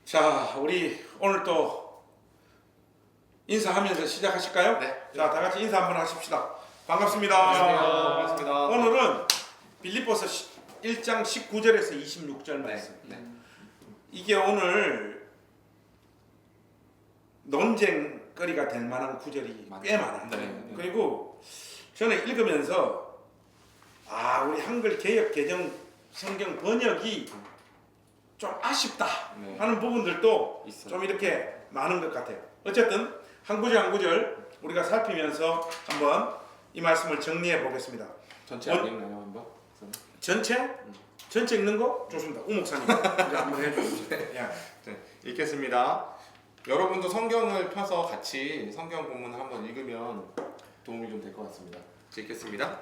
자, 우리 오늘 또 인사하면서 시작하실까요? 네. 자, 다 같이 인사 한번 하십시다. 반갑습니다. 반갑습니다. 오늘은 빌립보서 1장 19절에서 26절 말씀. 네. 이게 오늘 논쟁거리가 될 만한 구절이 꽤 많아요. 네. 그리고 저는 읽으면서 우리 한글 개역 개정 성경 번역이 좀 아쉽다 하는 부분들도 있어요. 좀 이렇게 많은 것 같아요. 어쨌든 한 구절 한 구절 우리가 살피면서 한번 이 말씀을 정리해 보겠습니다. 전체 안 읽나요 한번? 전체? 전체 읽는 거? 좋습니다. 우 목사님 이제 한번 해주시죠. 예. 네, 읽겠습니다. 여러분도 성경을 펴서 같이 성경 본문을 한번 읽으면 도움이 좀 될 것 같습니다. 읽겠습니다.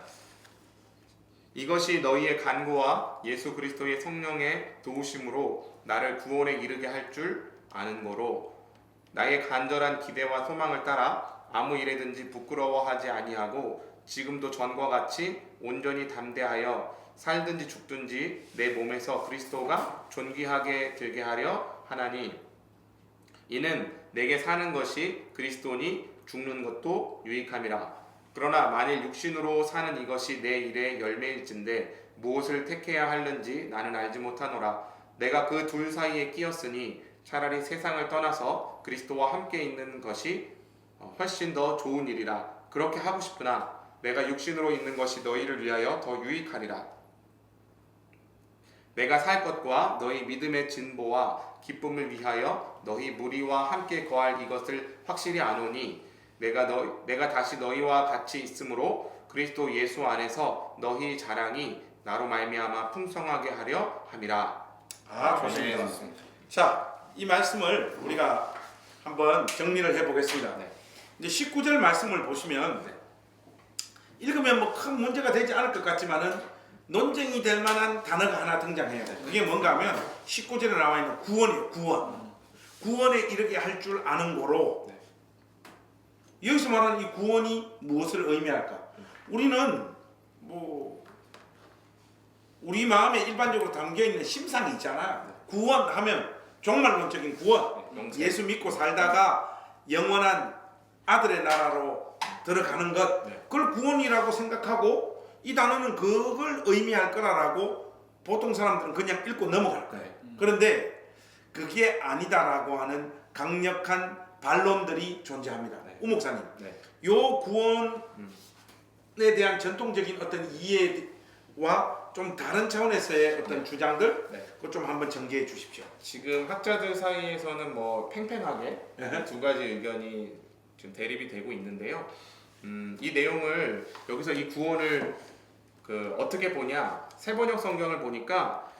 이것이 너희의 간구와 예수 그리스도의 성령의 도우심으로 나를 구원에 이르게 할 줄 아는 거로 나의 간절한 기대와 소망을 따라 아무 일에든지 부끄러워하지 아니하고 지금도 전과 같이 온전히 담대하여 살든지 죽든지 내 몸에서 그리스도가 존귀하게 되게 하려 하나니 이는 내게 사는 것이 그리스도니 죽는 것도 유익함이라. 그러나 만일 육신으로 사는 이것이 내 일의 열매일진데 무엇을 택해야 할는지 나는 알지 못하노라. 내가 그 둘 사이에 끼었으니 차라리 세상을 떠나서 그리스도와 함께 있는 것이 훨씬 더 좋은 일이라. 그렇게 하고 싶으나 내가 육신으로 있는 것이 너희를 위하여 더 유익하리라. 내가 살 것과 너희 믿음의 진보와 기쁨을 위하여 너희 무리와 함께 거할 이것을 확실히 아노니 내가 다시 너희와 같이 있으므로 그리스도 예수 안에서 너희 자랑이 나로 말미암아 풍성하게 하려 함이라. 좋습니다. 네. 자, 이 말씀을 우리가 한번 정리를 해보겠습니다. 네. 이제 19절 말씀을 보시면 네. 읽으면 뭐 큰 문제가 되지 않을 것 같지만은 논쟁이 될 만한 단어가 하나 등장해요. 그게 뭔가 하면 19절에 나와 있는 구원이에요. 구원. 구원에 이르게 할 줄 아는 거로 네. 여기서 말하는 이 구원이 무엇을 의미할까? 우리는 우리 마음에 일반적으로 담겨있는 심상이 있잖아. 구원하면 종말론적인 구원. 예수 믿고 살다가 영원한 아들의 나라로 들어가는 것. 그걸 구원이라고 생각하고 이 단어는 그걸 의미할 거라고 보통 사람들은 그냥 읽고 넘어갈 거예요. 그런데 그게 아니다라고 하는 강력한 반론들이 존재합니다. 우 목사님, 요 구원에 대한 전통적인 어떤 이해와 좀 다른 차원에서의 어떤 주장들, 그거 좀 한번 정리해 주십시오. 지금 학자들 사이에서는 뭐 팽팽하게 두 가지 의견이 지금 대립이 되고 있는데요. 이 내용을 여기서 이 구원을 어떻게 보냐? 세번역 성경을 보니까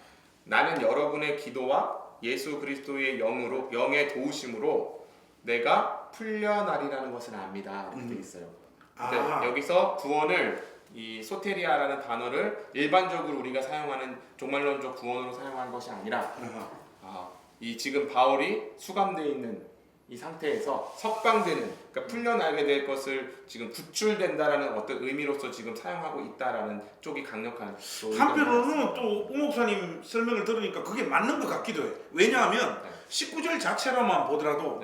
나는 여러분의 기도와 예수 그리스도의 영의 도우심으로 내가 풀려나리라는 것을 압니다. 이렇게 돼 있어요. 근데 여기서 구원을 이 소테리아라는 단어를 일반적으로 우리가 사용하는 종말론적 구원으로 사용한 것이 아니라 이 지금 바울이 수감되어 있는 이 상태에서 석방되는, 그러니까 풀려나게 될 것을 지금 구출된다라는 어떤 의미로서 지금 사용하고 있다라는 쪽이 강력한. 한편으로는 또 우 목사님 설명을 들으니까 그게 맞는 것 같기도 해. 왜냐하면 19절 자체로만 보더라도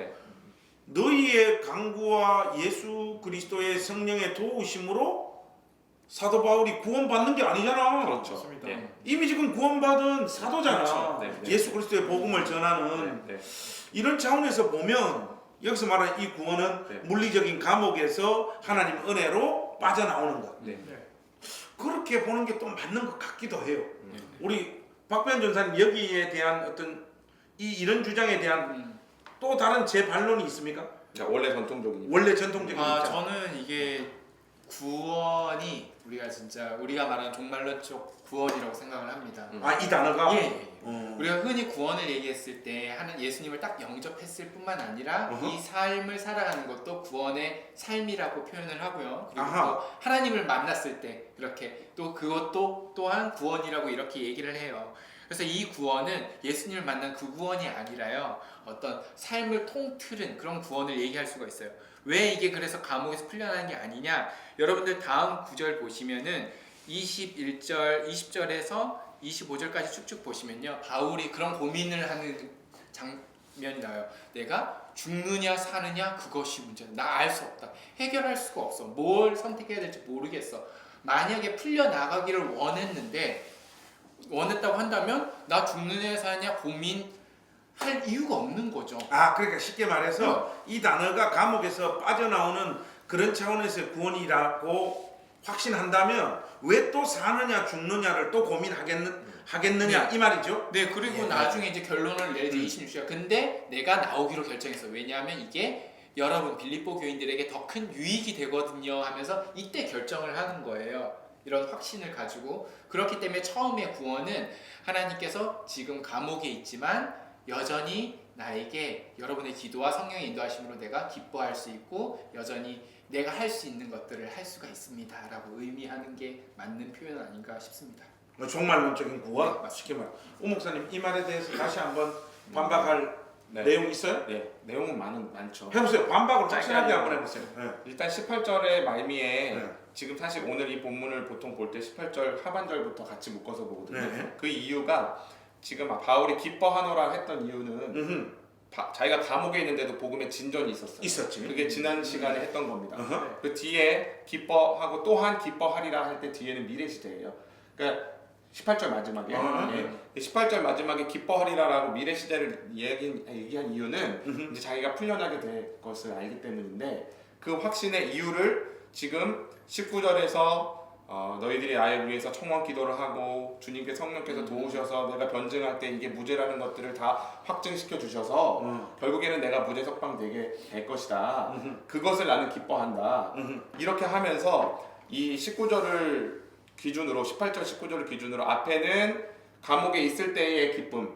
너희의 강구와 예수 그리스도의 성령의 도우심으로 사도 바울이 구원받는 게 아니잖아. 그렇죠. 이미 지금 구원받은 사도잖아. 그렇죠. 예수 그리스도의 복음을 전하는. 이런 차원에서 보면 여기서 말하는 이 구원은 물리적인 감옥에서 하나님 은혜로 빠져나오는 것. 그렇게 보는 게 또 맞는 것 같기도 해요. 우리 박변 전사님 여기에 대한 어떤 이런 주장에 대한 또 다른 제 반론이 있습니까? 원래 전통적인. 원래 전통적인 입장. 저는 이게 구원이 우리가 말하는 종말론적 구원이라고 생각을 합니다. 이 단어가? 예. 우리가 흔히 구원을 얘기했을 때 하는 예수님을 딱 영접했을 뿐만 아니라 이 삶을 살아가는 것도 구원의 삶이라고 표현을 하고요. 그리고 또 하나님을 만났을 때 그렇게 또 그것도 또한 구원이라고 이렇게 얘기를 해요. 그래서 이 구원은 예수님을 만난 그 구원이 아니라요, 어떤 삶을 통틀은 그런 구원을 얘기할 수가 있어요. 왜 이게 그래서 감옥에서 풀려나는 게 아니냐? 여러분들 다음 구절 보시면은 21절, 20절에서 25절까지 쭉쭉 보시면요, 바울이 그런 고민을 하는 면이 나요. 내가 죽느냐 사느냐 그것이 문제다. 나 알 수 없다. 해결할 수가 없어. 뭘 선택해야 될지 모르겠어. 만약에 풀려나가기를 원했다고 한다면 나 죽느냐 사느냐 고민할 이유가 없는 거죠. 아, 그러니까 쉽게 말해서 이 단어가 감옥에서 빠져나오는 그런 차원에서의 구원이라고 확신한다면 왜 또 사느냐 죽느냐를 또 고민하겠느냐 이 말이죠. 네, 그리고 예. 나중에 이제 결론을 내지 26시간. 근데 내가 나오기로 결정했어. 왜냐하면 이게 여러분 빌립보 교인들에게 더 큰 유익이 되거든요 하면서 이때 결정을 하는 거예요. 이런 확신을 가지고. 그렇기 때문에 처음에 구원은 하나님께서 지금 감옥에 있지만 여전히 나에게 여러분의 기도와 성령의 인도하심으로 내가 기뻐할 수 있고 여전히 내가 할 수 있는 것들을 할 수가 있습니다 라고 의미하는 게 맞는 표현 아닌가 싶습니다. 종말론적인 구원. 네, 쉽게 말해. 오 목사님 이 말에 대해서 다시 한번 반박할 네. 내용 있어요? 네, 내용은 많죠. 해보세요. 반박을 짧게 확실하게 하면- 한번 해보세요. 네. 일단 18절의 말미에 네. 지금 사실 오늘 이 본문을 보통 볼 때 18절 하반절부터 같이 묶어서 보거든요. 네. 그 이유가 지금 바울이 기뻐하노라 했던 이유는 음흠. 자기가 감옥에 있는데도 복음의 진전이 있었어요. 있었지. 그게 지난 시간에 했던 겁니다. 어허. 그 뒤에 기뻐하고 또한 기뻐하리라 할 때 뒤에는 미래 시대예요. 그러니까 18절 마지막에 아, 예, 18절 마지막에 기뻐하리라라고 미래 시대를 얘기한 이유는 이제 자기가 풀려나게 될 것을 알기 때문인데 그 확신의 이유를 지금 19절에서 너희들이 나를 위해서 청원 기도를 하고 주님께 성령께서 도우셔서 내가 변증할 때 이게 무죄라는 것들을 다 확증시켜 주셔서 결국에는 내가 무죄 석방되게 될 것이다. 그것을 나는 기뻐한다. 이렇게 하면서 이 19절을 기준으로 18절 19절을 기준으로 앞에는 감옥에 있을 때의 기쁨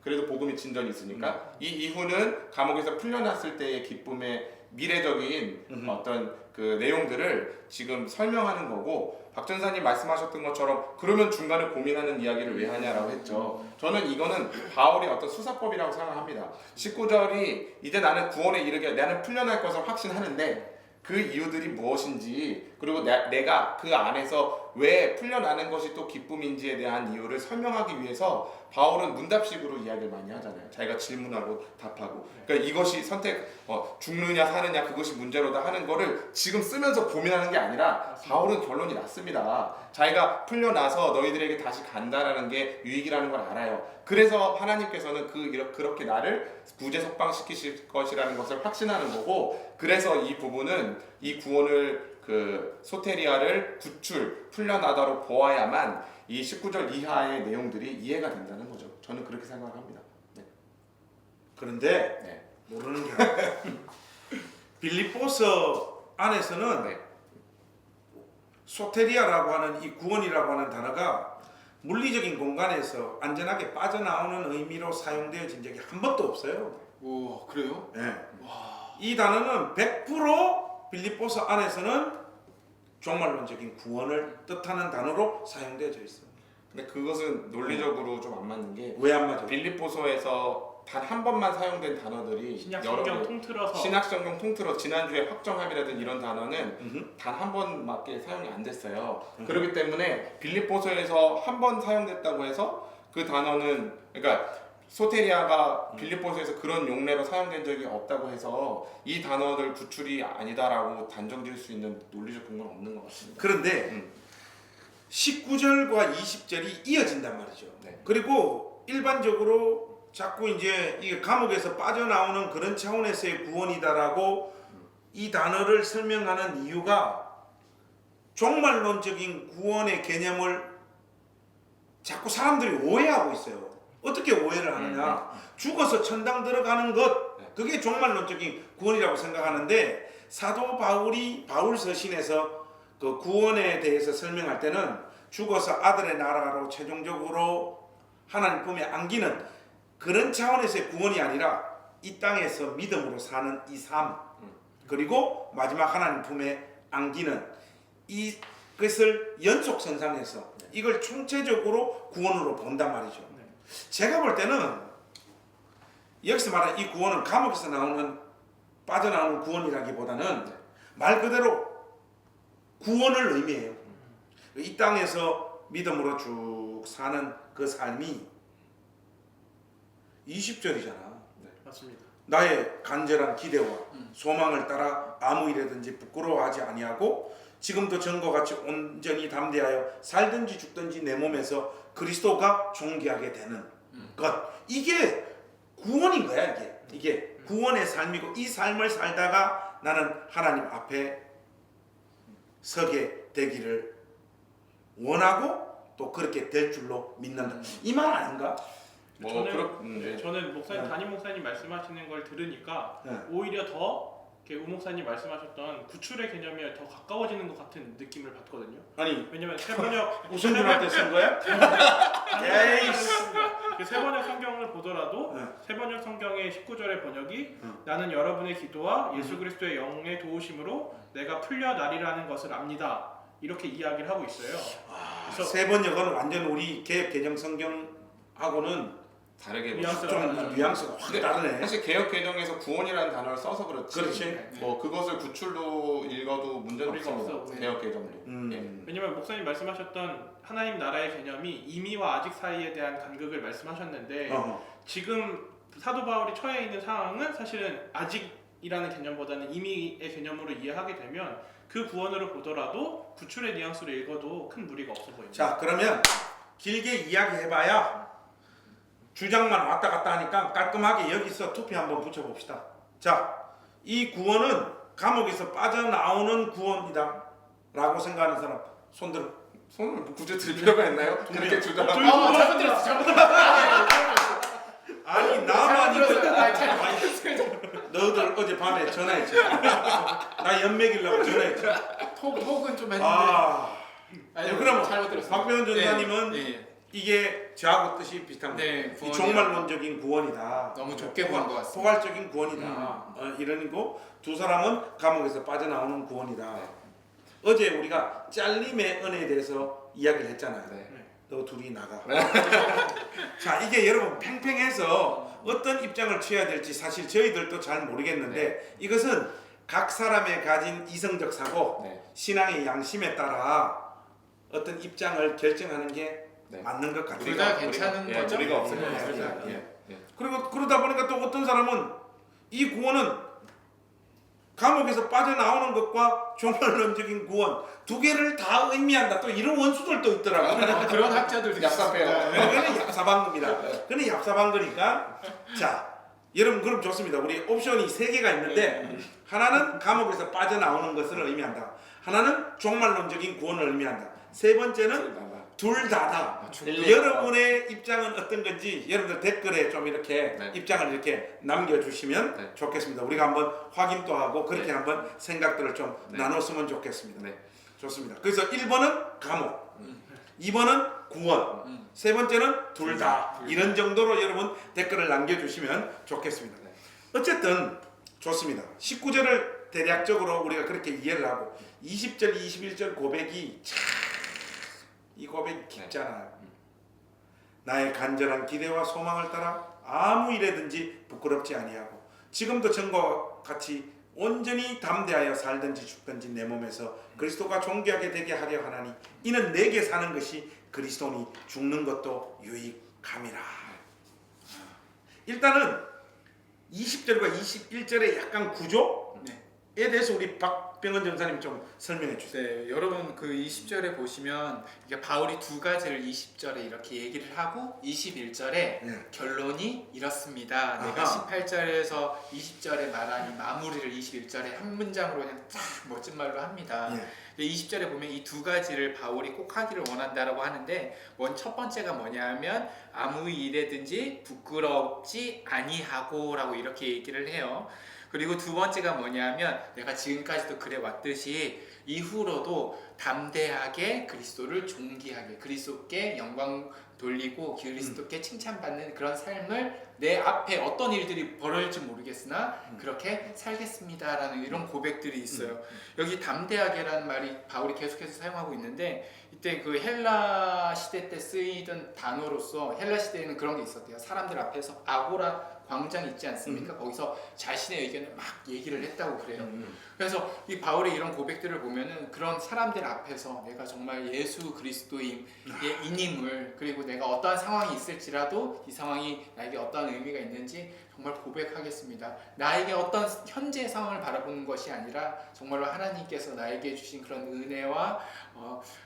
그래도 복음의 진전이 있으니까 이 이후는 감옥에서 풀려났을 때의 기쁨의 미래적인 어떤 그 내용들을 지금 설명하는 거고 박 전사님 말씀하셨던 것처럼 그러면 중간에 고민하는 이야기를 왜 하냐라고 했죠. 저는 이거는 바울의 어떤 수사법이라고 생각합니다. 19절이 이제 나는 구원에 이르게 나는 풀려날 것을 확신하는데 그 이유들이 무엇인지 그리고 내가 그 안에서 왜 풀려나는 것이 또 기쁨인지에 대한 이유를 설명하기 위해서 바울은 문답식으로 이야기를 많이 하잖아요. 자기가 질문하고 답하고 그러니까 이것이 죽느냐 사느냐 그것이 문제로다 하는 거를 지금 쓰면서 고민하는 게 아니라 바울은 결론이 났습니다. 자기가 풀려나서 너희들에게 다시 간다라는 게 유익이라는 걸 알아요. 그래서 하나님께서는 그렇게 나를 구제 석방시키실 것이라는 것을 확신하는 거고 그래서 이 부분은 이 구원을 그 소테리아를 구출 풀려나다로 보아야만 이 19절 이하의 내용들이 이해가 된다는 거죠. 저는 그렇게 생각을 합니다. 네. 그런데 네. 모르는 게 아니라 빌립보서 안에서는 네. 소테리아라고 하는 이 구원이라고 하는 단어가 물리적인 공간에서 안전하게 빠져나오는 의미로 사용되어진 적이 한 번도 없어요. 오, 그래요? 네. 이 단어는 100% 빌립보서 안에서는 종말론적인 구원을 뜻하는 단어로 사용되어져 있어요. 근데 그것은 논리적으로 좀 안 맞는 게 왜 안 맞아요? 빌립보서에서 단 한 번만 사용된 단어들이 신약성경 통틀어서 신약성경 통틀어 지난주에 확정함이라든 이런 단어는 단 한 번밖에 사용이 안 됐어요. 그렇기 때문에 빌립보서에서 한 번 사용됐다고 해서 그 단어는 그러니까 소테리아가 빌립보서에서 그런 용례로 사용된 적이 없다고 해서 이 단어들 구출이 아니다라고 단정지을 수 있는 논리적 근거는 없는 것 같습니다. 그런데 19절과 20절이 이어진단 말이죠. 네. 그리고 일반적으로 자꾸 이제 이게 감옥에서 빠져나오는 그런 차원에서의 구원이다라고 이 단어를 설명하는 이유가 종말론적인 구원의 개념을 자꾸 사람들이 오해하고 있어요. 어떻게 오해를 하느냐? 죽어서 천당 들어가는 것, 그게 종말론적인 구원이라고 생각하는데 사도 바울이 바울 서신에서 그 구원에 대해서 설명할 때는 죽어서 아들의 나라로 최종적으로 하나님 품에 안기는 그런 차원에서의 구원이 아니라 이 땅에서 믿음으로 사는 이 삶, 그리고 마지막 하나님 품에 안기는 이것을 연속선상에서 이걸 총체적으로 구원으로 본단 말이죠. 제가 볼 때는 여기서 말하는 이 구원은 감옥에서 빠져나오는 구원이라기보다는 말 그대로 구원을 의미해요. 이 땅에서 믿음으로 쭉 사는 그 삶이 20절이잖아. 맞습니다. 나의 간절한 기대와 소망을 따라 아무 일에든지 부끄러워하지 아니하고 지금도 전과 같이 온전히 담대하여 살든지 죽든지 내 몸에서 그리스도가 존귀하게 되는 것. 이게 구원인 거야. 이게 구원의 삶이고 이 삶을 살다가 나는 하나님 앞에 서게 되기를 원하고 또 그렇게 될 줄로 믿는다. 이 말 아닌가? 저는 목사님 담임 목사님 말씀하시는 걸 들으니까 네. 오히려 더 이렇게 우 목사님 말씀하셨던 구출의 개념에 더 가까워지는 것 같은 느낌을 받거든요. 아니 왜냐면 세번역 우승준한테 쓴 거야? 그 세번역 성경을 보더라도 네. 세번역 성경의 19절의 번역이 나는 여러분의 기도와 예수 그리스도의 영의 도우심으로 내가 풀려나리라는 것을 압니다. 이렇게 이야기를 하고 있어요. 그래서 세 번역은 완전 우리 개혁 개정 성경하고는 다르게 뉘앙스가 좀 다르죠. 뉘앙스가 확 다르네. 사실 개혁 개정에서 구원이라는 단어를 써서 그렇지. 그렇지. 뭐 그것을 구출로 읽어도 문제는 거리가 없습니다. 없어. 개혁 개정도. 예. 왜냐면 목사님 말씀하셨던 하나님 나라의 개념이 이미와 아직 사이에 대한 간극을 말씀하셨는데 지금 사도 바울이 처해 있는 상황은 사실은 아직이라는 개념보다는 이미의 개념으로 이해하게 되면 그 구원으로 보더라도 구출의 뉘앙스로 읽어도 큰 무리가 없어 보입니다. 자 그러면 길게 이야기해봐야 주장만 왔다 갔다 하니까 깔끔하게 여기서 투표 한번 붙여봅시다. 자, 이 구원은 감옥에서 빠져나오는 구원이다 라고 생각하는 사람 손 들어. 손을 굳이 들 필요가 있나요? 그렇게 주장하고. 잘못 들었어. 아니 나만 이거 들었어요. 너희들 어젯밤에 전화했지. 나 연맥이려고 전화했지. 톡은 좀 했는데. 아니 그럼 잘못 들었어요. 박병원 전사님은 예. 이게 저하고 뜻이 비슷한 거예요. 네, 이 종말론적인 구원이다. 너무 좁게 본 것 같습니다. 포괄적인 구원이다. 이런 거. 두 사람은 감옥에서 빠져나오는 구원이다. 어제 우리가 잘림의 은혜에 대해서 이야기를 했잖아요. 네. 너 둘이 나가. 자, 이게 여러분 팽팽해서 어떤 입장을 취해야 될지 사실 저희들도 잘 모르겠는데 이것은 각 사람의 가진 이성적 사고, 신앙의 양심에 따라 어떤 입장을 결정하는 게 맞는 것 같아요. 둘 다 괜찮은 거죠? 우리가 없을 것 네, 같습니다. 네. 예. 그리고 그러다 보니까 또 어떤 사람은 이 구원은 감옥에서 빠져나오는 것과 종말론적인 구원 두 개를 다 의미한다. 또 이런 원수들도 있더라고요. 그런 학자들도 얍삽해요. 그거는 얍삽한 겁니다. 그거는 얍삽한 거니까. 자, 여러분 그럼 좋습니다. 우리 옵션이 세 개가 있는데 하나는 감옥에서 빠져나오는 것을 의미한다. 하나는 종말론적인 구원을 의미한다. 세 번째는 둘 다다. 여러분의 입장은 어떤 건지 여러분들 댓글에 좀 이렇게 입장을 이렇게 남겨주시면 좋겠습니다. 우리가 한번 확인도 하고 그렇게 한번 생각들을 좀 나눴으면 좋겠습니다. 좋습니다. 그래서 1번은 감옥, 2번은 구원, 세 번째는 둘 다. 이런 정도로 여러분 댓글을 남겨주시면 좋겠습니다. 어쨌든 좋습니다. 19절을 대략적으로 우리가 그렇게 이해를 하고 20절, 21절 고백이 이 고백이 깊잖아요. 나의 간절한 기대와 소망을 따라 아무 일에든지 부끄럽지 아니하고 지금도 전과 같이 온전히 담대하여 살든지 죽든지 내 몸에서 그리스도가 존귀하게 되게 하려 하나니 이는 내게 사는 것이 그리스도니 죽는 것도 유익함이라. 일단은 20절과 21절의 약간 구조에 대해서 우리 박병원 전사님 좀 설명해 주세요. 네, 여러분 그 20절에 보시면 이게 바울이 두 가지를 20절에 이렇게 얘기를 하고 21절에 결론이 이렇습니다. 내가 18절에서 20절에 말한 이 마무리를 21절에 한 문장으로 그냥 딱 멋진 말로 합니다. 20절에 보면 이 두 가지를 바울이 꼭 하기를 원한다라고 하는데 첫 번째가 뭐냐면 아무 일에든지 부끄럽지 아니하고라고 이렇게 얘기를 해요. 그리고 두 번째가 뭐냐면 내가 지금까지도 그래 왔듯이 이후로도 담대하게 그리스도를 존귀하게 그리스도께 영광 돌리고 그리스도께 칭찬받는 그런 삶을 내 앞에 어떤 일들이 벌어질지 모르겠으나 그렇게 살겠습니다라는 이런 고백들이 있어요. 여기 담대하게라는 말이 바울이 계속해서 사용하고 있는데 이때 그 헬라 시대 때 쓰이던 단어로서 헬라 시대에는 그런 게 있었대요. 사람들 앞에서 아고라 광장 있지 않습니까? 거기서 자신의 의견을 막 얘기를 했다고 그래요. 그래서 이 바울의 이런 고백들을 보면은 그런 사람들 앞에서 내가 정말 예수 그리스도의 이님을, 그리고 내가 어떠한 상황이 있을지라도 이 상황이 나에게 어떠한 의미가 있는지 정말 고백하겠습니다. 나에게 어떤 현재 상황을 바라보는 것이 아니라 정말로 하나님께서 나에게 주신 그런 은혜와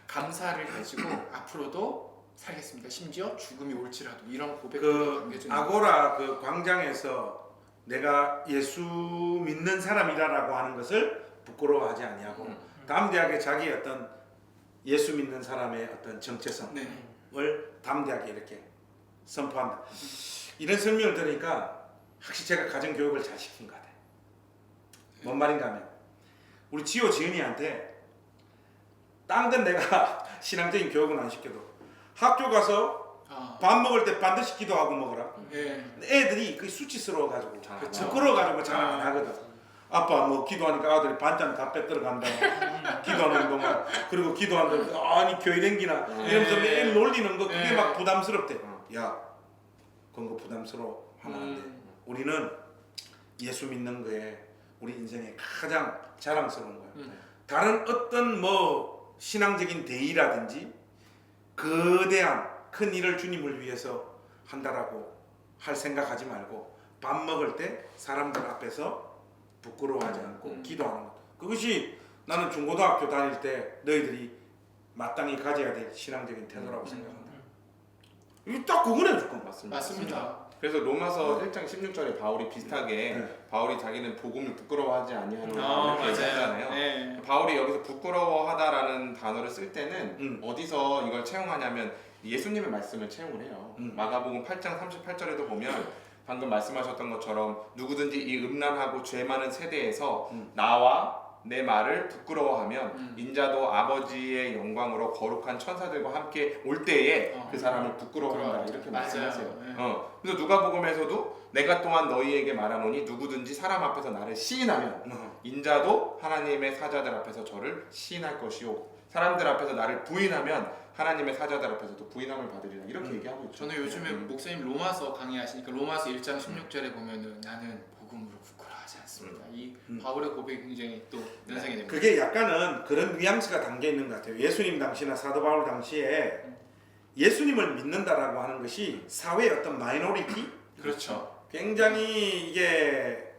감사를 가지고 앞으로도 살겠습니다. 심지어 죽음이 올지라도 이런 고백을 그 남겨주는 아고라 그 광장에서 내가 예수 믿는 사람이라고 하는 것을 부끄러워하지 아니하고 담대하게 자기의 어떤 예수 믿는 사람의 어떤 정체성을 네. 담대하게 이렇게 선포한다. 이런 설명을 들으니까 확실히 제가 가정 교육을 잘 시킨 것 같아요. 뭔 말인가 하면 우리 지호 지은이한테 딴 건 내가 신앙적인 교육은 안 시켜도 학교 가서 밥 먹을 때 반드시 기도하고 먹으라. 네. 애들이 그게 수치스러워 가지고 그쵸. 부끄러워 가지고 잘 안 하거든. 아빠 뭐 기도하니까 아들이 반찬 다 빼들어 간다. 기도하는 동안 그리고 기도하는데 아니 교회 댕기나 이러면서 매일 놀리는 거 그게 막 부담스럽대. 야 그런 거 부담스러워 하면 안 돼. 우리는 예수 믿는 거에 우리 인생의 가장 자랑스러운 거야. 다른 어떤 뭐 신앙적인 대의라든지 거대한 큰 일을 주님을 위해서 한다라고 할 생각하지 말고 밥 먹을 때 사람들 앞에서 부끄러워하지 않고 기도하는 것. 그것이 나는 중고등학교 다닐 때 너희들이 마땅히 가져야 될 신앙적인 태도라고 생각한다. 이거 딱 그거네 조건. 맞습니다. 그래서 로마서 1장 16절에 바울이 비슷하게 바울이 자기는 복음을 부끄러워하지 아니하노라 이렇게 얘기하잖아요. 네. 바울이 여기서 부끄러워하다라는 단어를 쓸 때는 어디서 이걸 채용하냐면 예수님의 말씀을 채용을 해요. 마가복음 8장 38절에도 보면 방금 말씀하셨던 것처럼 누구든지 이 음란하고 죄 많은 세대에서 나와 내 말을 부끄러워하면 인자도 아버지의 영광으로 거룩한 천사들과 함께 올 때에 그 사람을 부끄러워한다 이렇게 말씀하세요. 그래서 누가복음에서도 내가 또한 너희에게 말하노니 누구든지 사람 앞에서 나를 시인하면 인자도 하나님의 사자들 앞에서 저를 시인할 것이요 사람들 앞에서 나를 부인하면 하나님의 사자들 앞에서도 부인함을 받으리라 이렇게 얘기하고 있죠. 저는 요즘에 목사님 로마서 강의하시니까 로마서 1장 16절에 보면은 나는 복음으로 부끄러워하지 않습니다. 이 바울의 고백이 굉장히 또 연상이 됩니다. 그게 약간은 그런 뉘앙스가 담겨 있는 것 같아요. 예수님 당시나 사도 바울 당시에 예수님을 믿는다라고 하는 것이 사회의 어떤 마이너리티, 그렇죠. 굉장히 이게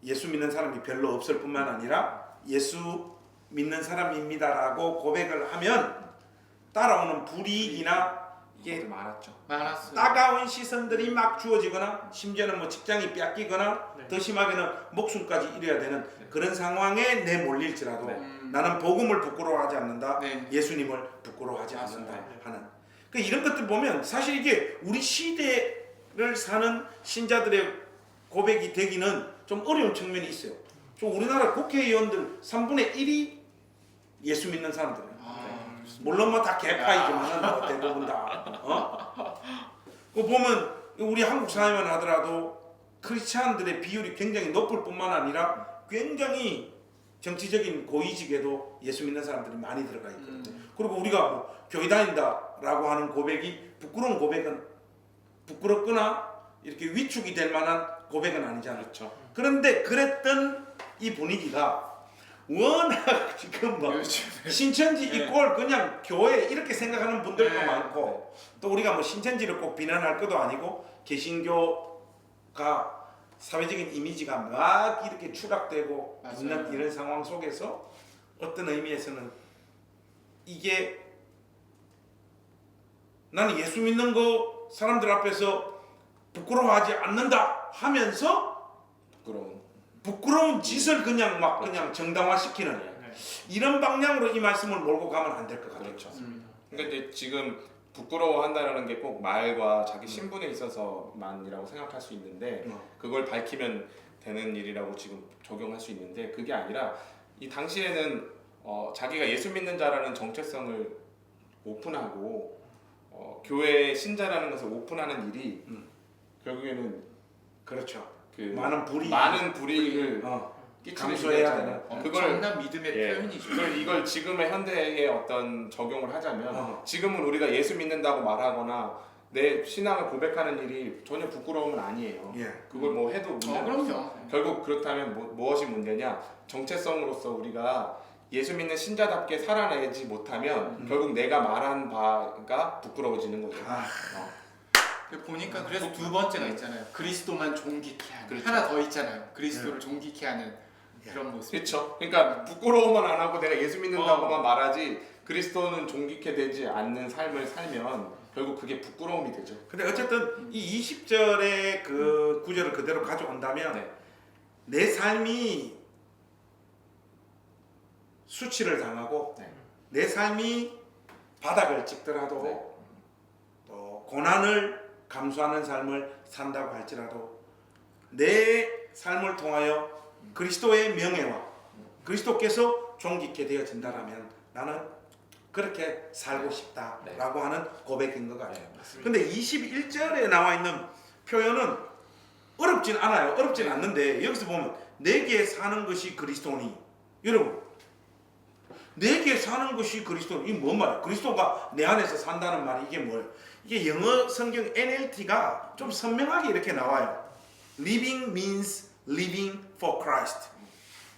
예수 믿는 사람이 별로 없을 뿐만 아니라 예수 믿는 사람입니다라고 고백을 하면 따라오는 불이익이나 이게 많았죠. 많았어요. 따가운 시선들이 막 주어지거나 심지어는 뭐 직장이 뺏기거나 더 심하게는 목숨까지 잃어야 되는 그런 상황에 내몰릴지라도 나는 복음을 부끄러워하지 않는다. 예수님을 부끄러워하지 않는다 하는 그 이런 것들 보면 사실 이게 우리 시대를 사는 신자들의 고백이 되기는 좀 어려운 측면이 있어요. 좀 우리나라 국회의원들 3분의 1이 예수 믿는 사람들이에요. 물론 뭐 다 개파이지만은 뭐 대부분 다. 그 보면 우리 한국 사회만 하더라도 크리스찬들의 비율이 굉장히 높을 뿐만 아니라 굉장히 정치적인 고위직에도 예수 믿는 사람들이 많이 들어가 있거든요. 그리고 우리가 뭐 교회 다닌다라고 하는 고백이 부끄러운 고백은 부끄럽거나 이렇게 위축이 될 만한 고백은 아니잖아요. 그렇죠. 그런데 그랬던 이 분위기가 워낙 지금 뭐 신천지 이꼴 그냥 교회 이렇게 생각하는 분들도 많고 또 우리가 뭐 신천지를 꼭 비난할 것도 아니고 개신교가 사회적인 이미지가 막 이렇게 추락되고 있는 이런 상황 속에서 어떤 의미에서는 이게 나는 예수 믿는 거 사람들 앞에서 부끄러워하지 않는다 하면서 부끄러운 짓을 그냥 막 그냥 정당화시키는 이런 방향으로 이 말씀을 몰고 가면 안 될 것 같아요. 그렇죠. 그러니까 이제 지금 부끄러워한다라는 게 꼭 말과 자기 신분에 있어서만이라고 생각할 수 있는데 그걸 밝히면 되는 일이라고 지금 적용할 수 있는데 그게 아니라 이 당시에는 자기가 예수 믿는 자라는 정체성을 오픈하고 교회 신자라는 것을 오픈하는 일이 결국에는 그렇죠. 그 많은 불이익을 감수해야 되는 그걸 엄청난 믿음의 표현이죠. 이걸 지금의 현대에 어떤 적용을 하자면 지금은 우리가 예수 믿는다고 말하거나 내 신앙을 고백하는 일이 전혀 부끄러움은 아니에요. 예. 그걸 뭐 해도 문제가 없어요. 그럼요. 결국 그렇다면 무엇이 문제냐? 정체성으로서 우리가 예수 믿는 신자답게 살아내지 못하면 결국 내가 말한 바가 부끄러워지는 거죠. 보니까 그래서 두 번째가 있잖아요. 그리스도만 존귀케 하는. 그렇죠. 하나 더 있잖아요. 그리스도를 존귀케 하는 그런 모습. 그렇죠. 그러니까 부끄러움만 안 하고 내가 예수 믿는다고만 말하지 그리스도는 존귀케 되지 않는 삶을 살면 결국 그게 부끄러움이 되죠. 근데 어쨌든 이 20절의 그 구절을 그대로 가져온다면 네. 내 삶이 수치를 당하고 네. 내 삶이 바닥을 찍더라도 네. 또 고난을 감수하는 삶을 산다고 할지라도 내 삶을 통하여 그리스도의 명예와 그리스도께서 존귀케 되어진다라면 나는 그렇게 살고 싶다라고 하는 고백인 것 같아요. 근데 21절에 나와 있는 표현은 어렵진 않아요. 어렵진 않는데 여기서 보면 내게 사는 것이 그리스도니. 여러분, 내게 사는 것이 그리스도니. 이게 뭔 말이야? 그리스도가 내 안에서 산다는 말이 이게 뭐예요? 이게 영어 성경 NLT가 좀 선명하게 이렇게 나와요. Living means living for Christ.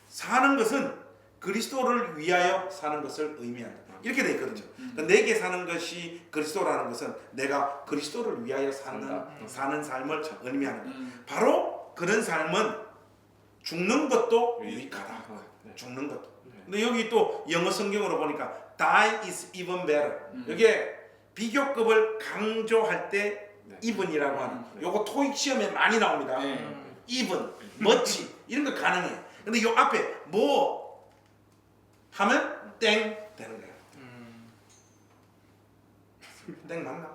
사는 것은 그리스도를 위하여 사는 것을 의미한다. 이렇게 돼 있거든요. 그러니까 내게 사는 것이 그리스도라는 것은 내가 그리스도를 위하여 사는 삶을 의미하는 거예요. 바로 그런 삶은 죽는 것도 유익하다. 죽는 것도. 근데 여기 또 영어 성경으로 보니까 die is even better. 여기에 비교급을 강조할 때 even이라고 하는 요거 토익 시험에 많이 나옵니다. even, much 이런 거 가능해. 근데 요 앞에 뭐 하면 땡 되는 거예요. 땡 맞나?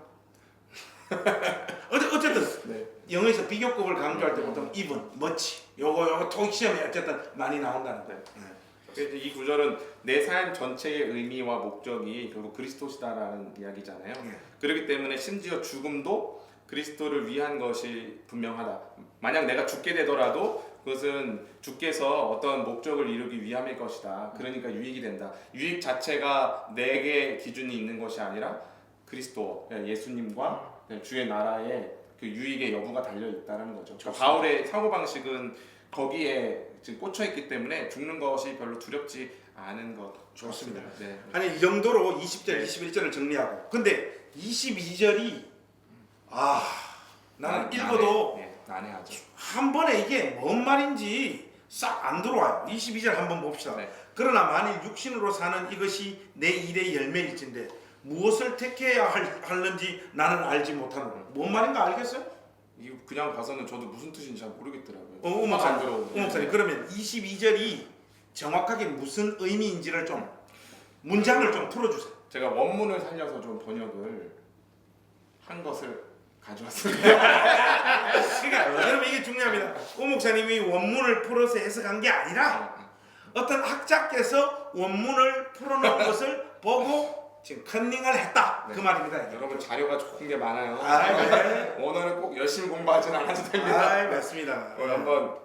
어쨌든 네. 영어에서 비교급을 강조할 때 보통 even, much 요거 토익 시험에 어쨌든 많이 나온다는 거예요. 그래서 이 구절은 내 삶 전체의 의미와 목적이 결국 그리스도시다라는 이야기잖아요. 그렇기 때문에 심지어 죽음도 그리스도를 위한 것이 분명하다. 만약 내가 죽게 되더라도 그것은 주께서 어떤 목적을 이루기 위함일 것이다. 그러니까 유익이 된다. 유익 자체가 내게 기준이 있는 것이 아니라 그리스도, 예수님과 주의 나라의 그 유익의 여부가 달려 있다는 거죠. 그러니까 바울의 사고 방식은 거기에 지금 꽂혀 있기 때문에 죽는 것이 별로 두렵지 않은 것. 좋습니다. 네. 아니 이 정도로 20절, 21절을 정리하고 근데 22절이 나는 읽어도 난해하죠. 한 번에 이게 뭔 말인지 싹 안 들어와요. 22절 한번 봅시다. 네. 그러나 만일 육신으로 사는 이것이 내 일의 열매일진데 무엇을 택해야 하는지 나는 알지 못하노라. 뭔 말인가 알겠어요? 이거 그냥 봐서는 저도 무슨 뜻인지 잘 모르겠더라고요. 목사님 그러면 22절이 정확하게 무슨 의미인지를 좀 문장을 좀 풀어주세요. 제가 원문을 살려서 좀 번역을 한 것을 가져왔습니다. 그러니까 여러분 이게 중요합니다. 오 목사님이 원문을 풀어서 해석한 게 아니라 어떤 학자께서 원문을 풀어놓은 것을 보고 지금 컨닝을 했다. 그 말입니다. 이게. 여러분 자료가 좋은 게 많아요. 네. 원어를 꼭 열심히 공부하진 않아도 됩니다. 맞습니다. 한번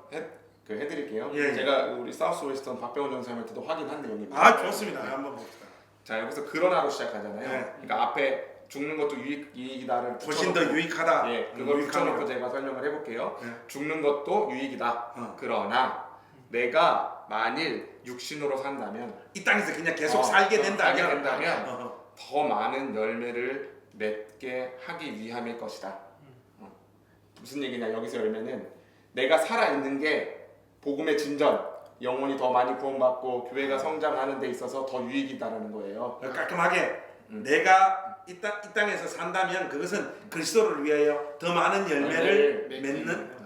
해드릴게요. 예. 제가 우리 사우스 웨스턴 박병원 전사님한테도 확인한 내용입니다. 좋습니다. 한번 봅시다. 자 여기서 그러나로 시작하잖아요. 네. 그러니까 앞에 죽는 것도 이익이다를 훨씬 더 유익하다. 예, 그걸 붙여놓고 제가 설명을 해볼게요. 죽는 것도 유익이다. 그러나 내가 만일 육신으로 산다면 이 땅에서 그냥 계속 살게 된다면 더 많은 열매를 맺게 하기 위함일 것이다. 무슨 얘기냐 여기서 열매는 내가 살아있는 게 복음의 진전, 영혼이 더 많이 구원받고 교회가 성장하는 데 있어서 더 유익이다라는 거예요. 깔끔하게 내가 이 땅에서 산다면 그것은 그리스도를 위하여 더 많은 열매를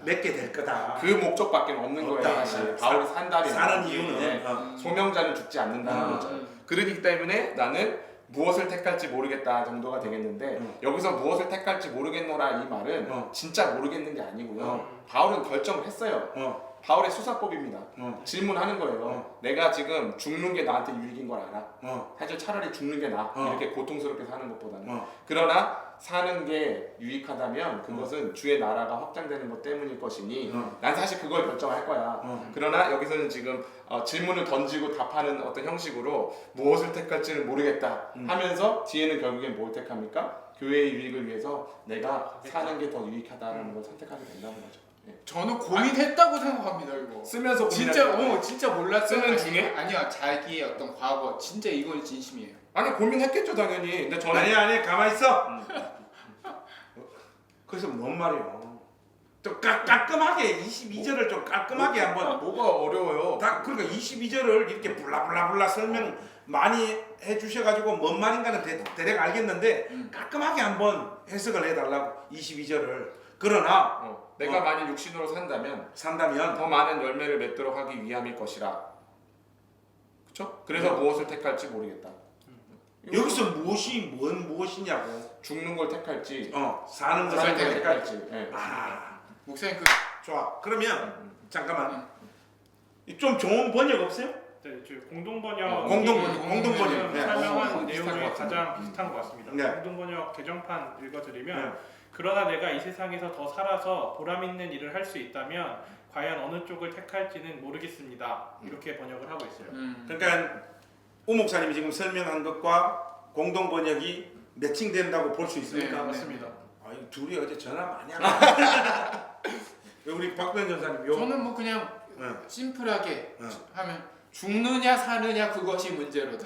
맺게 될 거다. 그 목적밖에 없는 거예요. 사실 바울이 사는 이유는 소명자는 죽지 않는다는 거죠. 그러기 때문에 나는 무엇을 택할지 모르겠다 정도가 되겠는데 여기서 무엇을 택할지 모르겠노라 이 말은 진짜 모르겠는 게 아니고요. 바울은 결정을 했어요. 바울의 수사법입니다. 질문하는 거예요. 내가 지금 죽는 게 나한테 유익인 걸 알아. 사실 차라리 죽는 게 나아. 이렇게 고통스럽게 사는 것보다는. 그러나 사는 게 유익하다면 그것은 주의 나라가 확장되는 것 때문일 것이니 난 사실 그걸 결정할 거야. 그러나 여기서는 지금 질문을 던지고 답하는 어떤 형식으로 무엇을 택할지는 모르겠다 하면서 뒤에는 결국엔 뭘 택합니까? 교회의 유익을 위해서 내가 사는 게 더 유익하다는 걸 선택하게 된다는 거죠. 예. 저는 고민했다고 생각합니다 이거. 쓰면서 진짜 진짜 몰랐어요. 쓰는 중에? 아니요 자기의 어떤 과거 진짜 이건 진심이에요. 아니 고민했겠죠 당연히. 근데 저는 아니 가만히 있어. 그래서 뭔 말이에요? 좀 깔끔하게 22절을 좀 깔끔하게 한번 뭐가 어려워요. 그러니까 22절을 이렇게 블라블라블라 설명 많이 해주셔가지고 뭔 말인가는 대략 알겠는데 깔끔하게 한번 해석을 해달라고 22절을. 그러나 내가 만약 육신으로 산다면 산다면 더 많은 열매를 맺도록 하기 위함일 것이라. 그렇죠? 그래서 무엇을 택할지 모르겠다. 여기서 무엇이냐고. 죽는 걸 택할지 사는 것을 사는 걸 택할지. 택할지. 예. 목사님 그 좋아. 그러면 잠깐만. 좀 좋은 번역 없어요? 네, 공동번역 공동번역. 네. 설명한 비슷한 내용 중에 것 같은데. 가장 비슷한 것 같습니다. 네. 공동번역 개정판 읽어드리면 네. 그러나 내가 이 세상에서 더 살아서 보람 있는 일을 할 수 있다면 과연 어느 쪽을 택할지는 모르겠습니다. 이렇게 번역을 하고 있어요. 그러니까 우 목사님이 지금 설명한 것과 공동 번역이 매칭된다고 볼 수 있습니까? 네, 맞습니다. 아, 이 둘이 어제 전화 많이 하네. 우리 박변 전사님 요. 저는 뭐 그냥 네. 심플하게 네. 하면 죽느냐 사느냐 그것이 문제로다.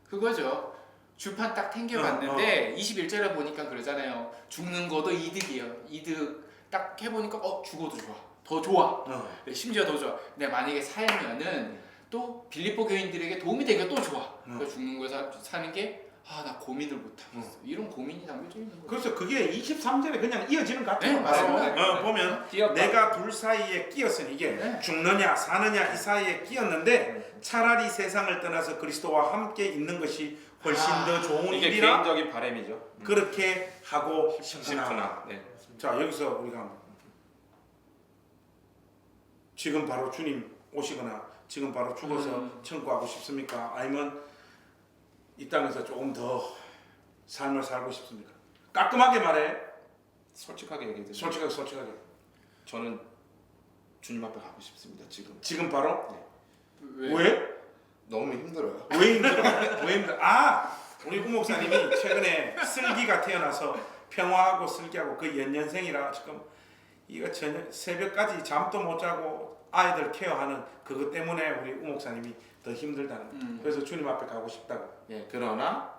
그거죠. 주판 딱 탱겨봤는데 21절에 보니까 그러잖아요. 죽는 것도 이득이에요. 이득 딱 해보니까 죽어도 좋아. 더 좋아. 네, 심지어 더 좋아. 근데 만약에 살면은 또 빌립보 교인들에게 도움이 되기가 또 좋아. 그러니까 죽는 거 사는 게 나 고민을 못하겠어. 이런 고민이 담겨져 있는 거예요. 그래서 그게 23절에 그냥 이어지는 것 같아요. 네, 맞습니다. 보면 끼었다. 내가 둘 사이에 끼었으니 이게 네. 죽느냐 사느냐 이 사이에 끼었는데 차라리 세상을 떠나서 그리스도와 함께 있는 것이 훨씬 더 좋은 이게 일이라 개인적인 바람이죠. 그렇게 하고 싶구나. 네. 자 여기서 우리가 지금 바로 주님 오시거나 지금 바로 죽어서 천국하고 싶습니까? 아니면 이 땅에서 조금 더 삶을 살고 싶습니까? 깔끔하게 말해. 솔직하게 얘기해 드릴게요. 솔직하게. 저는 주님 앞에 가고 싶습니다. 지금 바로? 왜? 왜? 너무 힘들어요. 왜 힘들어? 왜 힘들어? 우리 우 목사님이 최근에 슬기가 태어나서 평화하고 슬기하고 그 연년생이라 지금 이거 저녁 새벽까지 잠도 못 자고 아이들 케어하는 그것 때문에 우리 우 목사님이 더 힘들다는 거예요. 그래서 주님 앞에 가고 싶다고. 예, 그러나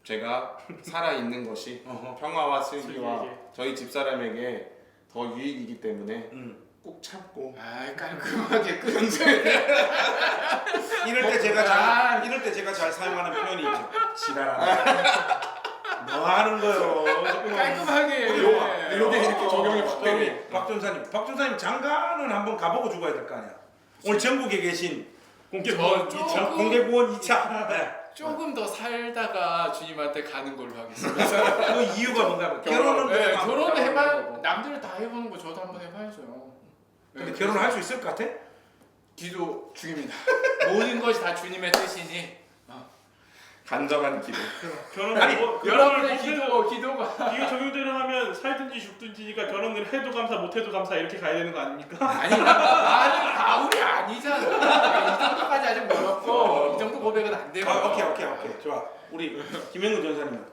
제가 살아 있는 것이 평화와 슬기와 슬기에게. 저희 집사람에게 더 유익이기 때문에 꼭 참고 깔끔하게 끊는 이럴 때 제가 잘 사용하는 표현이 있죠. 지랄하는. 뭐 하는 거요? 깔끔하게. 요게 이렇게 적용이 확 되네. 박 전사님 장가는 한번 가보고 죽어야 될 거 아니야. 오늘 전국에 계신 공개 공개 구원 2차. 네. 조금 더 살다가 주님한테 가는 걸로 하겠습니다. 그 이유가 뭔가 결혼은 네, 뭐 결혼을 한번 해봐. 해보고. 남들 다 해보는 거 저도 한번 해봐야죠. 근데 결혼을 할 수 있을 것 같아? 기도 중입니다. 모든 것이 다 주님의 뜻이니 간절한 기도. 여러분의 기도가 이게 적용대로 하면 살든지 죽든지니까 결혼을 해도 감사 못해도 감사 이렇게 가야 되는 거 아닙니까? 아니 나는 바울이 아니잖아. 이 정도까지 아직 멀었고 이 정도 고백은 안 되고. 오케이 좋아. 우리 김영근 전사님.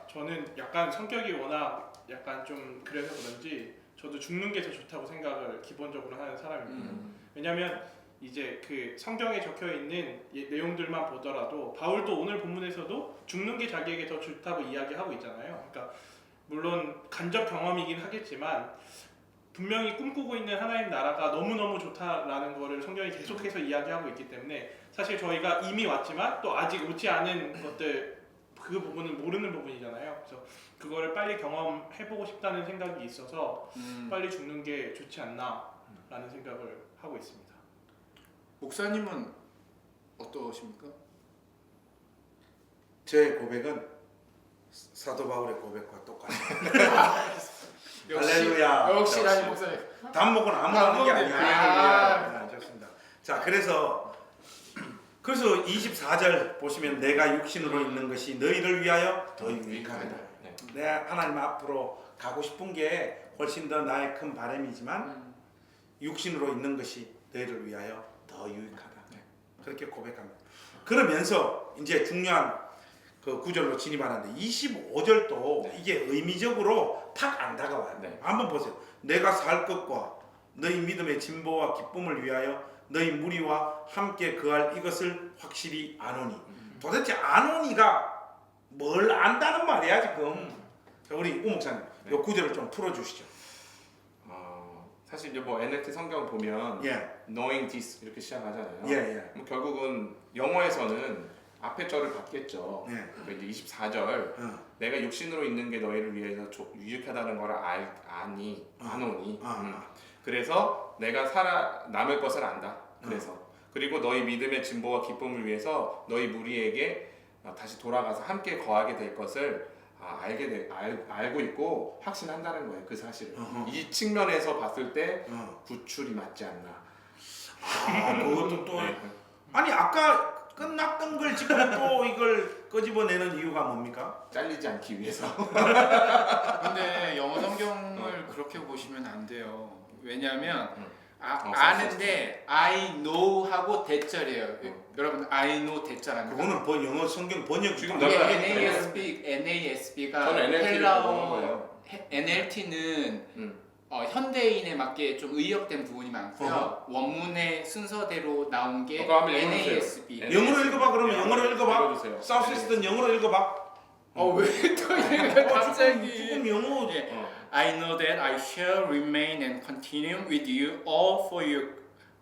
저는 약간 성격이 워낙 약간 좀 그래서 그런지 저도 죽는 게 더 좋다고 생각을 기본적으로 하는 사람입니다. 왜냐면 이제 그 성경에 적혀 있는 내용들만 보더라도 바울도 오늘 본문에서도 죽는 게 자기에게 더 좋다고 이야기하고 있잖아요. 그러니까 물론 간접 경험이긴 하겠지만 분명히 꿈꾸고 있는 하나님 나라가 너무너무 좋다라는 거를 성경이 계속해서 이야기하고 있기 때문에 사실 저희가 이미 왔지만 또 아직 오지 않은 것들 그 부분은 모르는 부분이잖아요. 그래서 그거를 빨리 경험해보고 싶다는 생각이 있어서 빨리 죽는 게 좋지 않나라는 생각을 하고 있습니다. 목사님은 어떠십니까? 제 고백은 사도 바울의 고백과 똑같아요. 할렐루야. 역시라니 목사님. 단목은 아무 하는 게 아니야. 아. 좋습니다. 자, 그래서 24절 보시면 내가 육신으로 있는 것이 너희를 위하여 더 유익하다. 내가 하나님 앞으로 가고 싶은 게 훨씬 더 나의 큰 바람이지만 육신으로 있는 것이 너희를 위하여 더 유익하다. 그렇게 고백합니다. 그러면서 이제 중요한 그 구절로 진입하는데 25절도 네. 이게 의미적으로 탁 안 다가와요. 네. 한번 보세요. 내가 살 것과 너희 믿음의 진보와 기쁨을 위하여 너희 무리와 함께 거할 이것을 확실히 아노니. 도대체 아노니가 뭘 안다는 말이야 지금. 자, 우리 우 목사님 네. 요 구절을 좀 풀어주시죠. 사실 이제 뭐 NLT 성경 보면 예, knowing this 이렇게 시작하잖아요. 예, 예. 뭐 결국은 영어에서는 앞에 절을 받겠죠. 예. 그러니까 이제 24절 어, 내가 육신으로 있는 게 너희를 위해서 유익하다는 걸 아니 아노니. 그래서 내가 남을 것을 안다. 그래서 그리고 너희 믿음의 진보와 기쁨을 위해서 너희 무리에게 다시 돌아가서 함께 거하게 될 것을 알고 있고 확신한다는 거예요. 그 사실을. 이 측면에서 봤을 때 구출이 맞지 않나. 그것도 또 네. 아니 아까 끝났던 걸 지금 또 이걸 끄집어내는 이유가 뭡니까? 잘리지 않기 위해서. 근데 영어 성경을 그렇게 보시면 안 돼요. 왜냐하면 아는데 I know 하고 대절이에요. 여러분 I know 대절 안 그거는 영어 성경 번역 지금 지금 내가 NASB가 저는 NLT를 보는 거예요. NLT는 현대인에 맞게 좀 의역된 부분이 많고요. 원문의 순서대로 나온 게 그거 한번 NASB. 영어로 읽어봐. 그러면 영어로 읽어봐. 읽어주세요. 사우스이스트는 영어로 읽어봐. 왜 또 이래 갑자기? 지금 영어. 예. I know that I shall remain and continue with you all for your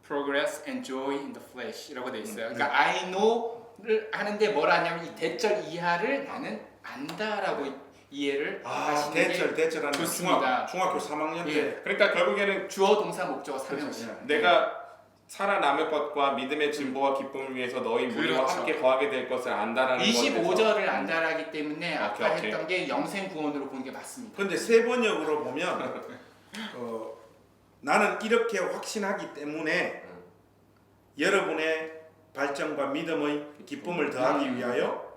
progress and joy in the flesh라고 돼 있어요. 그러니까 I know를 하는데 뭐라 하냐면 이 대절 이하를 나는 안다라고 이해를 하시는 게 대절하는 좋습니다. 중학교 3학년 때. 예. 그러니까 결국에는 주어 동사 목적어 삼형식. 내가 살아남을 것과 믿음의 진보와 기쁨을 위해서 너희 무리와 그렇죠. 함께 거하게 될 것을 안다라는 25절을 안다라기 때문에 아까 오케이. 했던 게 영생 구원으로 보는 게 맞습니다. 근데 세 번역으로 보면 나는 이렇게 확신하기 때문에 여러분의 발전과 믿음의 기쁨을 더하기 위하여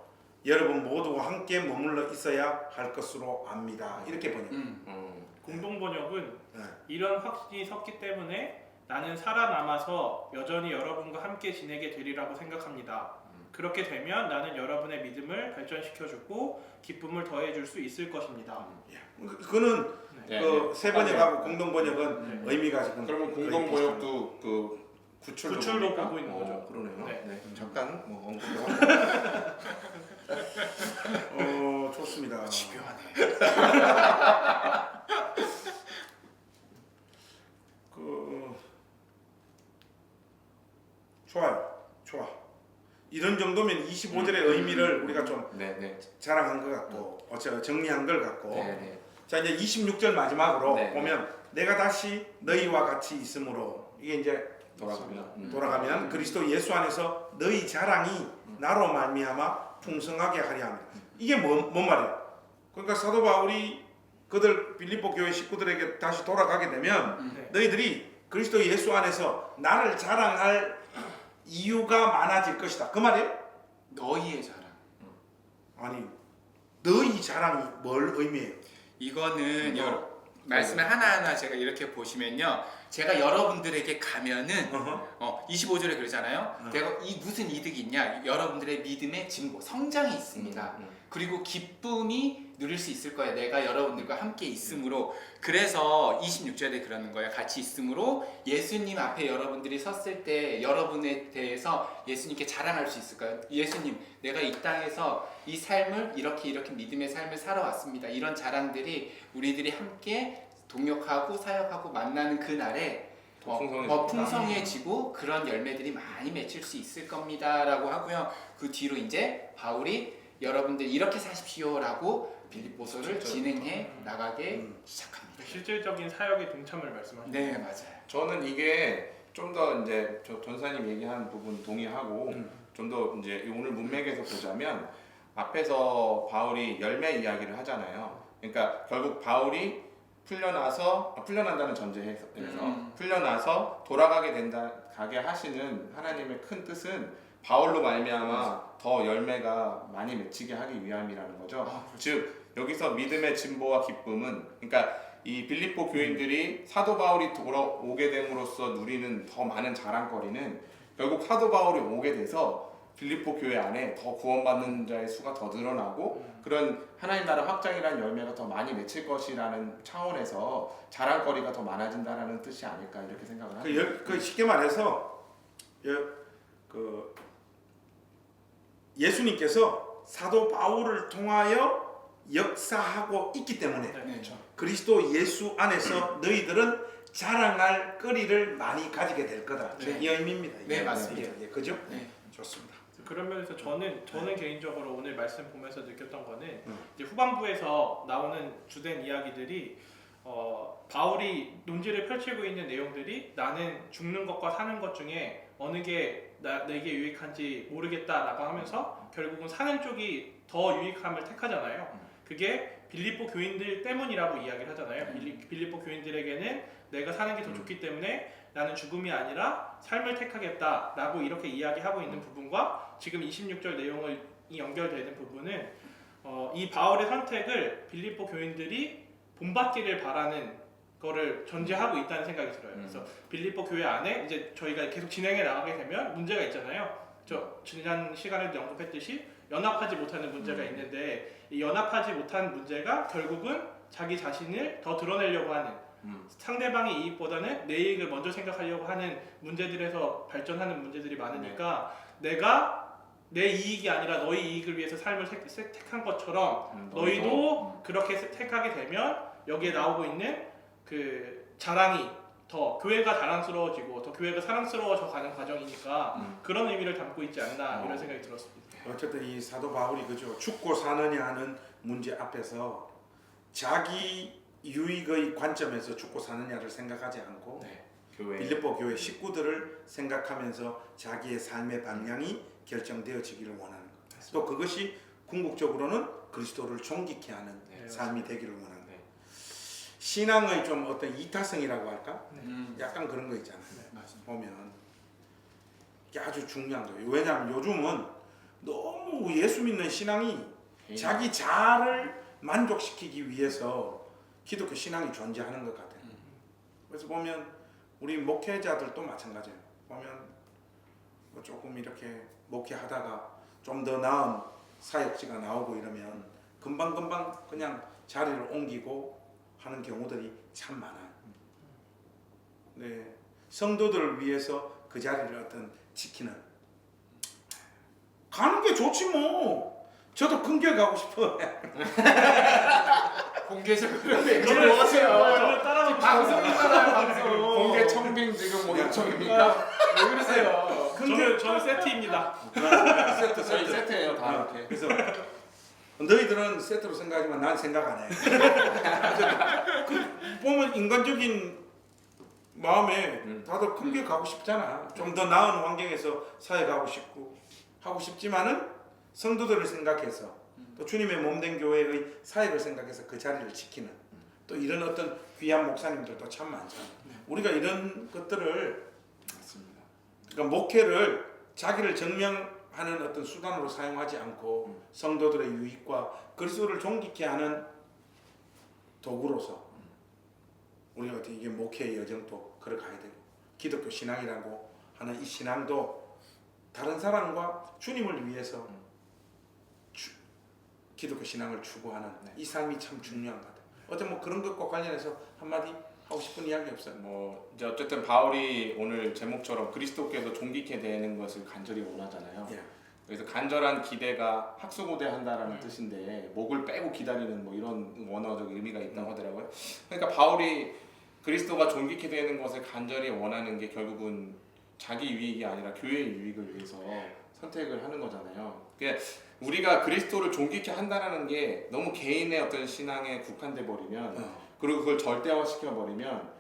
여러분 모두와 함께 머물러 있어야 할 것으로 압니다. 이렇게 번역. 공동 번역은 네. 이런 확신이 섰기 때문에 나는 살아남아서 여전히 여러분과 함께 지내게 되리라고 생각합니다. 그렇게 되면 나는 여러분의 믿음을 발전시켜주고 기쁨을 더해줄 수 있을 것입니다. 그거는 네, 세 번역하고 공동 번역은 네. 의미가 지금 그러면 거의 공동 비슷합니다. 번역도 그 구출로 구출로 봅니까? 보고 있는 거죠. 그러네요. 네. 잠깐 뭐 언급을 하고. 좋습니다. 집요하네. 좋아. 이런 정도면 25절의 의미를 우리가 좀 네네. 자랑한 것 같고 정리한 것 같고. 네네. 자 이제 26절 마지막으로 네. 보면 내가 다시 너희와 같이 있으므로 이게 이제 돌아가면 그리스도 예수 안에서 너희 자랑이 나로 말미암아 풍성하게 하려 합니다. 이게 뭔 말이야? 그러니까 사도 바울이 그들 빌립보 교회 식구들에게 다시 돌아가게 되면 네. 너희들이 그리스도 예수 안에서 나를 자랑할 이유가 많아질 것이다. 그 말이에요? 너희의 자랑. 아니 너희 자랑이 뭘 의미해요? 이거는 말씀을 하나하나 제가 이렇게 보시면요. 제가 여러분들에게 가면은 25절에 그러잖아요. 내가 무슨 이득이 있냐? 여러분들의 믿음의 진보, 성장이 있습니다. 그리고 기쁨이 누릴 수 있을 거예요. 내가 여러분들과 함께 있으므로. 그래서 26절에 그러는 거예요. 같이 있으므로 예수님 앞에 여러분들이 섰을 때 여러분에 대해서 예수님께 자랑할 수 있을 거예요. 예수님, 내가 이 땅에서 이 삶을 이렇게 믿음의 삶을 살아왔습니다. 이런 자랑들이 우리들이 함께 동역하고 사역하고 만나는 그날에 더 풍성해지고 그런 열매들이 많이 맺힐 수 있을 겁니다라고 하고요. 그 뒤로 이제 바울이 여러분들 이렇게 사십시오라고 빌립보서를 진행해 나가게 시작합니다. 실질적인 사역의 동참을 말씀하시는 네, 맞아요. 저는 이게 좀 더 이제 저 전사님 얘기한 부분 동의하고 좀 더 이제 오늘 문맥에서 보자면 앞에서 바울이 열매 이야기를 하잖아요. 그러니까 결국 바울이 풀려난다는 전제에서 풀려나서 가게 하시는 하나님의 큰 뜻은 바울로 말미암아 더 열매가 많이 맺히게 하기 위함이라는 거죠. 즉 여기서 믿음의 진보와 기쁨은 그러니까 이 빌립보 교인들이 사도 바울이 돌아오게 됨으로써 누리는 더 많은 자랑거리는 결국 사도 바울이 오게 돼서 빌립보 교회 안에 더 구원받는 자의 수가 더 늘어나고 그런 하나님 나라 확장이라는 열매가 더 많이 맺힐 것이라는 차원에서 자랑거리가 더 많아진다라는 뜻이 아닐까 이렇게 생각을 합니다. 그 쉽게 말해서 그 예수님께서 사도 바울을 통하여 역사하고 있기 때문에 그렇죠. 그리스도 예수 안에서 너희들은 자랑할 거리를 많이 가지게 될 거다. 네. 이 의미입니다. 네, 맞습니다. 예, 그죠? 네. 좋습니다. 그런 면에서 저는 개인적으로 오늘 말씀 보면서 느꼈던 거는 이제 후반부에서 나오는 주된 이야기들이 바울이 논지를 펼치고 있는 내용들이 나는 죽는 것과 사는 것 중에 어느 게 내게 유익한지 모르겠다라고 하면서 결국은 사는 쪽이 더 유익함을 택하잖아요. 그게 빌립보 교인들 때문이라고 이야기를 하잖아요. 빌립보 교인들에게는 내가 사는 게 더 좋기 때문에 나는 죽음이 아니라 삶을 택하겠다라고 이렇게 이야기하고 있는 부분과 지금 26절 내용이 연결되는 부분은 이 바울의 선택을 빌립보 교인들이 본받기를 바라는 거를 전제하고 있다는 생각이 들어요. 그래서 빌립보 교회 안에 이제 저희가 계속 진행해 나가게 되면 문제가 있잖아요. 저 지난 시간에도 언급했듯이 연합하지 못하는 문제가 있는데 이 연합하지 못한 문제가 결국은 자기 자신을 더 드러내려고 하는 상대방의 이익보다는 내 이익을 먼저 생각하려고 하는 문제들에서 발전하는 문제들이 많으니까 내가 내 이익이 아니라 너희 이익을 위해서 삶을 택한 것처럼 너희도 그렇게 택하게 되면 여기에 나오고 있는 그 자랑이 더 교회가 자랑스러워지고 더 교회가 사랑스러워져 가는 과정이니까 그런 의미를 담고 있지 않나 이런 생각이 들었습니다. 어쨌든 이 사도 바울이 그죠, 죽고 사느냐 하는 문제 앞에서 자기 유익의 관점에서 죽고 사느냐를 생각하지 않고 교회. 빌립보 교회 식구들을 생각하면서 자기의 삶의 방향이 결정되어지기를 원하는 것. 또 그것이 궁극적으로는 그리스도를 존귀케 하는 삶이 되기를 원하는 것. 신앙의 좀 어떤 이타성이라고 할까? 약간 그런 거 있잖아요. 보면 이게 아주 중요한 거예요. 왜냐하면 요즘은 너무 예수 믿는 신앙이 자기 자아를 만족시키기 위해서 기독교 신앙이 존재하는 것 같아요. 그래서 보면 우리 목회자들도 마찬가지예요. 보면 뭐 조금 이렇게 목회하다가 좀 더 나은 사역지가 나오고 이러면 금방금방 그냥 자리를 옮기고 하는 경우들이 참 많아요. 네, 성도들을 위해서 그 자리를 어떤 지키는 가는 게 좋지 뭐. 저도 근교에 가고 싶어요. 공개해서 그러네. 저를 저는 뭐하세요? 따라오고 방송이잖아요, 방송. 공개 청빙 지금 뭐 요청입니까? 왜 그러세요? 저는 세트입니다. 세트 저희 세트예요 다 이렇게. 그래서 너희들은 세트로 생각하지만 난 생각 안 해. 그 보면 인간적인 마음에 다들 큰게 가고 싶잖아. 좀 더 나은 환경에서 사역하고 싶고 하고 싶지만은 성도들을 생각해서 또 주님의 몸된 교회의 사역을 생각해서 그 자리를 지키는 또 이런 어떤 귀한 목사님들도 참 많잖아. 우리가 이런 것들을 맞습니다. 그러니까 목회를 자기를 증명하는 어떤 수단으로 사용하지 않고 성도들의 유익과 그리스도를 존귀케 하는 도구로서 우리가 어떻게 이게 목회의 여정도 걸어가야 되고 기독교 신앙이라고 하는 이 신앙도 다른 사람과 주님을 위해서 기독교 신앙을 추구하는 이 삶이 참 중요한 것 같아요. 어떤 뭐 그런 것과 관련해서 한마디 하고 싶은 이야기 없어요? 뭐 이제 어쨌든 바울이 오늘 제목처럼 그리스도께서 존귀케 되는 것을 간절히 원하잖아요. 예. 그래서 간절한 기대가 학수고대한다라는 뜻인데 목을 빼고 기다리는 뭐 이런 원어적 의미가 있다고 하더라고요. 그러니까 바울이 그리스도가 존귀케 되는 것을 간절히 원하는 게 결국은 자기 유익이 아니라 교회의 유익을 위해서 선택을 하는 거잖아요. 그러니까 우리가 그리스도를 존귀케 한다라는 게 너무 개인의 어떤 신앙에 국한돼 버리면 그리고 그걸 절대화시켜 버리면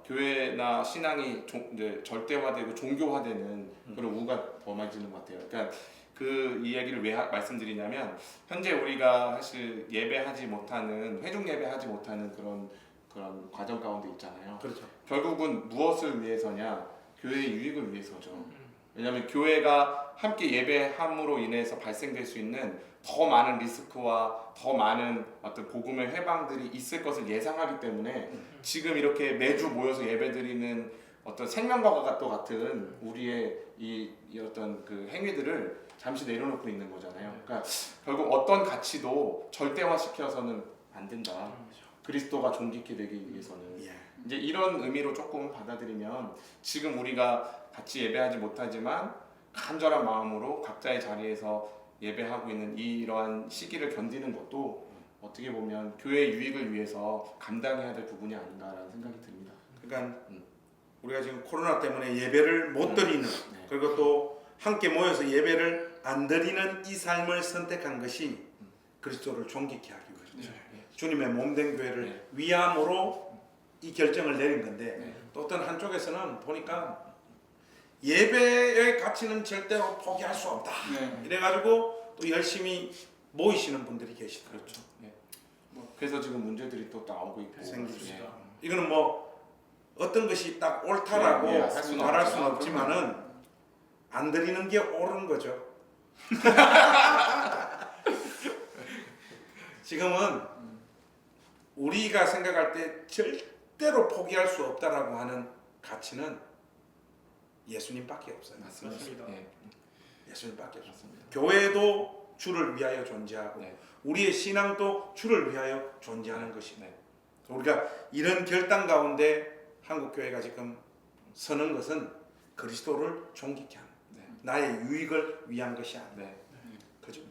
교회나 신앙이 이제 절대화되고 종교화되는 그런 우가 범해지는 것 같아요. 그러니까 그 이야기를 왜 말씀드리냐면 현재 우리가 사실 예배하지 못하는 회중 예배하지 못하는 그런 과정 가운데 있잖아요. 그렇죠. 결국은 무엇을 위해서냐? 교회의 유익을 위해서죠. 왜냐하면 교회가 함께 예배함으로 인해서 발생될 수 있는 더 많은 리스크와 더 많은 어떤 복음의 회방들이 있을 것을 예상하기 때문에 지금 이렇게 매주 모여서 예배드리는 어떤 생명과 또 같은 우리의 이 어떤 그 행위들을 잠시 내려놓고 있는 거잖아요. 그러니까 결국 어떤 가치도 절대화시켜서는 안 된다. 그리스도가 존귀케 되기 위해서는 예. 이제 이런 의미로 조금 받아들이면 지금 우리가 같이 예배하지 못하지만 간절한 마음으로 각자의 자리에서 예배하고 있는 이러한 시기를 견디는 것도 어떻게 보면 교회의 유익을 위해서 감당해야 될 부분이 아닌가라는 생각이 듭니다. 그러니까 우리가 지금 코로나 때문에 예배를 못 드리는 네. 그리고 또 함께 모여서 예배를 안 드리는 이 삶을 선택한 것이 그리스도를 존귀케 하기 위해서 주님의 몸된 교회를 네. 위함으로 이 결정을 내린 건데 네. 또 어떤 한쪽에서는 보니까 예배의 가치는 절대로 포기할 수 없다. 네. 이래가지고 또 열심히 모이시는 분들이 계시더라고요. 그렇죠. 예. 그래서 지금 문제들이 또 나오고 있고 생기죠. 예. 이거는 뭐 어떤 것이 딱 옳다라고 예, 할 수는 말할 없죠. 수는 없지만은 안 드리는 게 옳은 거죠. 지금은 우리가 생각할 때 절대로 포기할 수 없다라고 하는 가치는 예수님밖에 없어요. 맞습니다. 예. 예수님밖에 없어요. 맞습니다. 교회도 주를 위하여 존재하고 네. 우리의 신앙도 주를 위하여 존재하는 것입니다. 네. 우리가 이런 결단 가운데 한국 교회가 지금 서는 것은 그리스도를 존귀케 하는 네. 나의 유익을 위한 것이 아니다. 네. 그죠?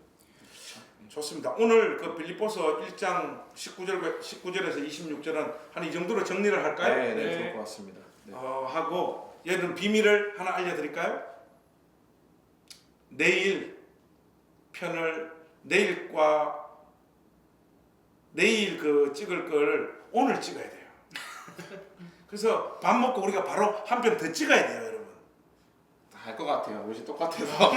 좋습니다. 오늘 그 빌립보서 1장 19절에서 26절은 한 이 정도로 정리를 할까요? 네, 네, 네. 좋을 것 같습니다. 네. 하고 얘는 비밀을 하나 알려드릴까요? 내일 그 찍을 걸 오늘 찍어야 돼요. 그래서 밥 먹고 우리가 바로 한 편 더 찍어야 돼요, 여러분. 알 것 같아요. 옷이 똑같아서.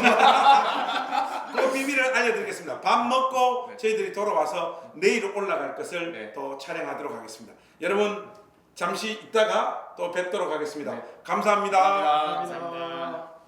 그 비밀을 알려드리겠습니다. 밥 먹고 네. 저희들이 돌아와서 내일 올라갈 것을 네. 또 촬영하도록 하겠습니다. 여러분 잠시 있다가 또 뵙도록 하겠습니다. 네. 감사합니다. 감사합니다. 감사합니다.